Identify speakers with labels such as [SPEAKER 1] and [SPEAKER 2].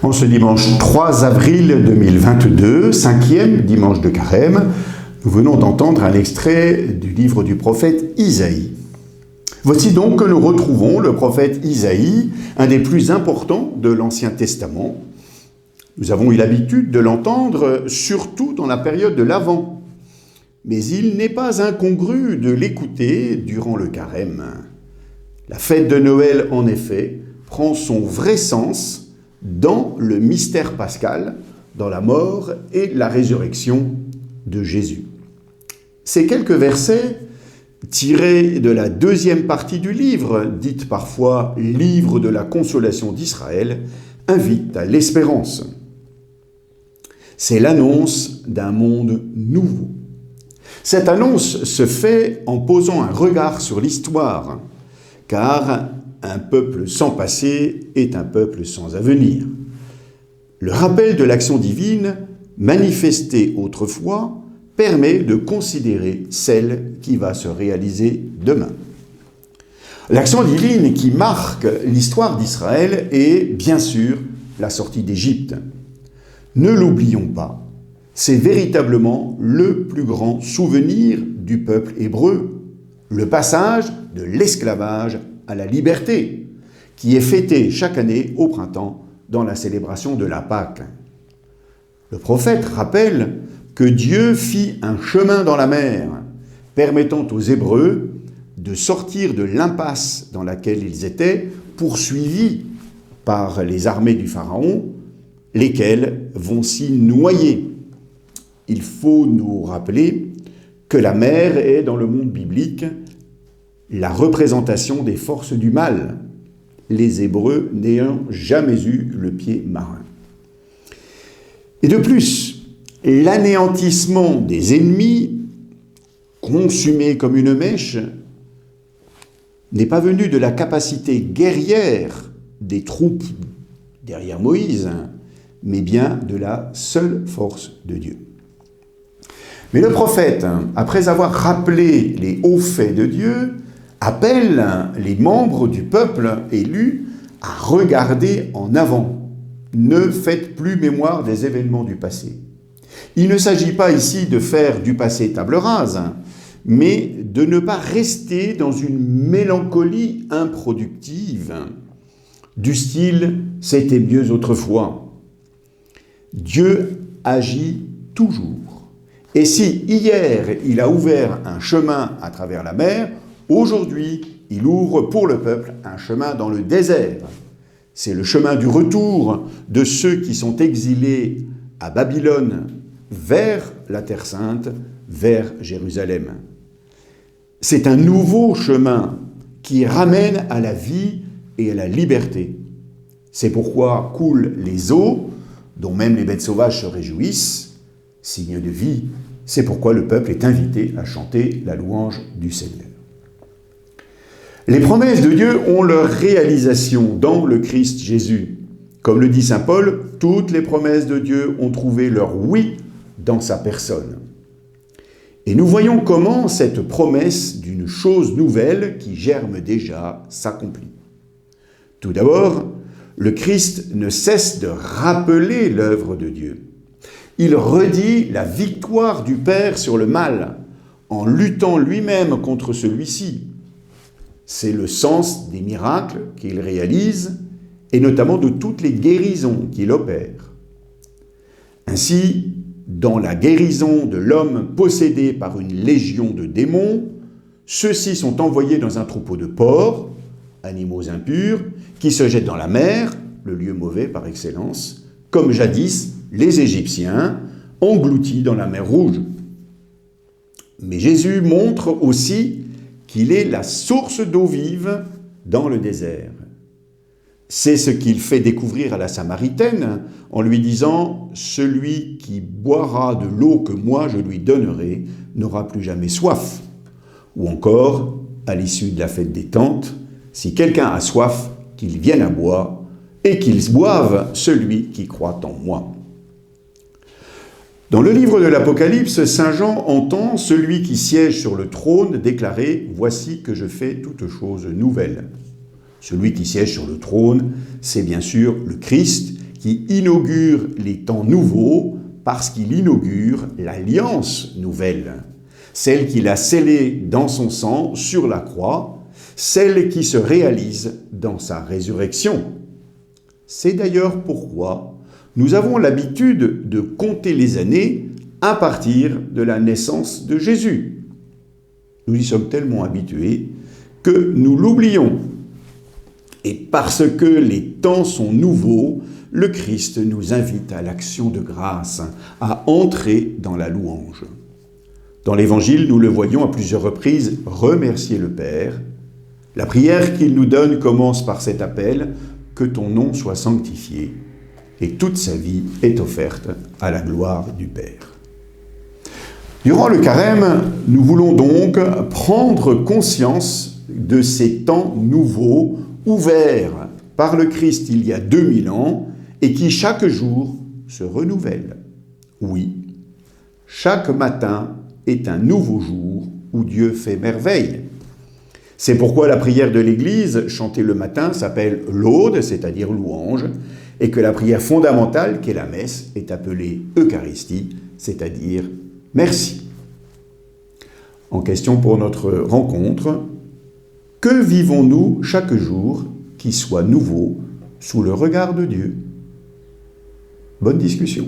[SPEAKER 1] En ce dimanche 3 avril 2022, 5e dimanche de Carême, nous venons d'entendre un extrait du livre du prophète Isaïe. Voici donc que nous retrouvons le prophète Isaïe, un des plus importants de l'Ancien Testament. Nous avons eu l'habitude de l'entendre surtout dans la période de l'Avent, mais il n'est pas incongru de l'écouter durant le Carême. La fête de Noël, en effet, prend son vrai sens dans le mystère pascal, dans la mort et la résurrection de Jésus. Ces quelques versets, tirés de la deuxième partie du livre, dite parfois « livre de la consolation d'Israël », invitent à l'espérance. C'est l'annonce d'un monde nouveau. Cette annonce se fait en posant un regard sur l'histoire, car un peuple sans passé est un peuple sans avenir. Le rappel de l'action divine, manifestée autrefois, permet de considérer celle qui va se réaliser demain. L'action divine qui marque l'histoire d'Israël est, bien sûr, la sortie d'Égypte. Ne l'oublions pas, c'est véritablement le plus grand souvenir du peuple hébreu, le passage de l'esclavage à la liberté, qui est fêtée chaque année au printemps dans la célébration de la Pâque. Le prophète rappelle que Dieu fit un chemin dans la mer, permettant aux Hébreux de sortir de l'impasse dans laquelle ils étaient, poursuivis par les armées du Pharaon, lesquelles vont s'y noyer. Il faut nous rappeler que la mer est, dans le monde biblique, la représentation des forces du mal, les Hébreux n'ayant jamais eu le pied marin. Et de plus, l'anéantissement des ennemis, consumés comme une mèche, n'est pas venu de la capacité guerrière des troupes derrière Moïse, mais bien de la seule force de Dieu. Mais le prophète, après avoir rappelé les hauts faits de Dieu, appelle les membres du peuple élu à regarder en avant. Ne faites plus mémoire des événements du passé. Il ne s'agit pas ici de faire du passé table rase, mais de ne pas rester dans une mélancolie improductive, du style « c'était mieux autrefois ». Dieu agit toujours. Et si hier il a ouvert un chemin à travers la mer, aujourd'hui, il ouvre pour le peuple un chemin dans le désert. C'est le chemin du retour de ceux qui sont exilés à Babylone vers la Terre Sainte, vers Jérusalem. C'est un nouveau chemin qui ramène à la vie et à la liberté. C'est pourquoi coulent les eaux, dont même les bêtes sauvages se réjouissent, signe de vie. C'est pourquoi le peuple est invité à chanter la louange du Seigneur. Les promesses de Dieu ont leur réalisation dans le Christ Jésus. Comme le dit saint Paul, toutes les promesses de Dieu ont trouvé leur oui dans sa personne. Et nous voyons comment cette promesse d'une chose nouvelle qui germe déjà s'accomplit. Tout d'abord, le Christ ne cesse de rappeler l'œuvre de Dieu. Il redit la victoire du Père sur le mal, en luttant lui-même contre celui-ci. C'est le sens des miracles qu'il réalise, et notamment de toutes les guérisons qu'il opère. Ainsi, dans la guérison de l'homme possédé par une légion de démons, ceux-ci sont envoyés dans un troupeau de porcs, animaux impurs, qui se jettent dans la mer, le lieu mauvais par excellence, comme jadis les Égyptiens, engloutis dans la mer Rouge. Mais Jésus montre aussi qu'il est la source d'eau vive dans le désert. C'est ce qu'il fait découvrir à la Samaritaine en lui disant « Celui qui boira de l'eau que moi je lui donnerai n'aura plus jamais soif ». Ou encore, à l'issue de la fête des tentes, « Si quelqu'un a soif, qu'il vienne à boire, et qu'il boive celui qui croit en moi ». Dans le livre de l'Apocalypse, saint Jean entend celui qui siège sur le trône déclarer « Voici que je fais toutes choses nouvelles ». Celui qui siège sur le trône, c'est bien sûr le Christ qui inaugure les temps nouveaux parce qu'il inaugure l'alliance nouvelle, celle qu'il a scellée dans son sang sur la croix, celle qui se réalise dans sa résurrection. C'est d'ailleurs pourquoi nous avons l'habitude de compter les années à partir de la naissance de Jésus. Nous y sommes tellement habitués que nous l'oublions. Et parce que les temps sont nouveaux, le Christ nous invite à l'action de grâce, à entrer dans la louange. Dans l'Évangile, nous le voyons à plusieurs reprises remercier le Père. La prière qu'il nous donne commence par cet appel « Que ton nom soit sanctifié » et toute sa vie est offerte à la gloire du Père. Durant le carême, nous voulons donc prendre conscience de ces temps nouveaux ouverts par le Christ il y a 2000 ans et qui chaque jour se renouvellent. Oui, chaque matin est un nouveau jour où Dieu fait merveille. C'est pourquoi la prière de l'Église, chantée le matin, s'appelle laude, c'est-à-dire louange, et que la prière fondamentale, qu'est la messe, est appelée Eucharistie, c'est-à-dire merci. En question pour notre rencontre, que vivons-nous chaque jour qui soit nouveau sous le regard de Dieu ? Bonne discussion.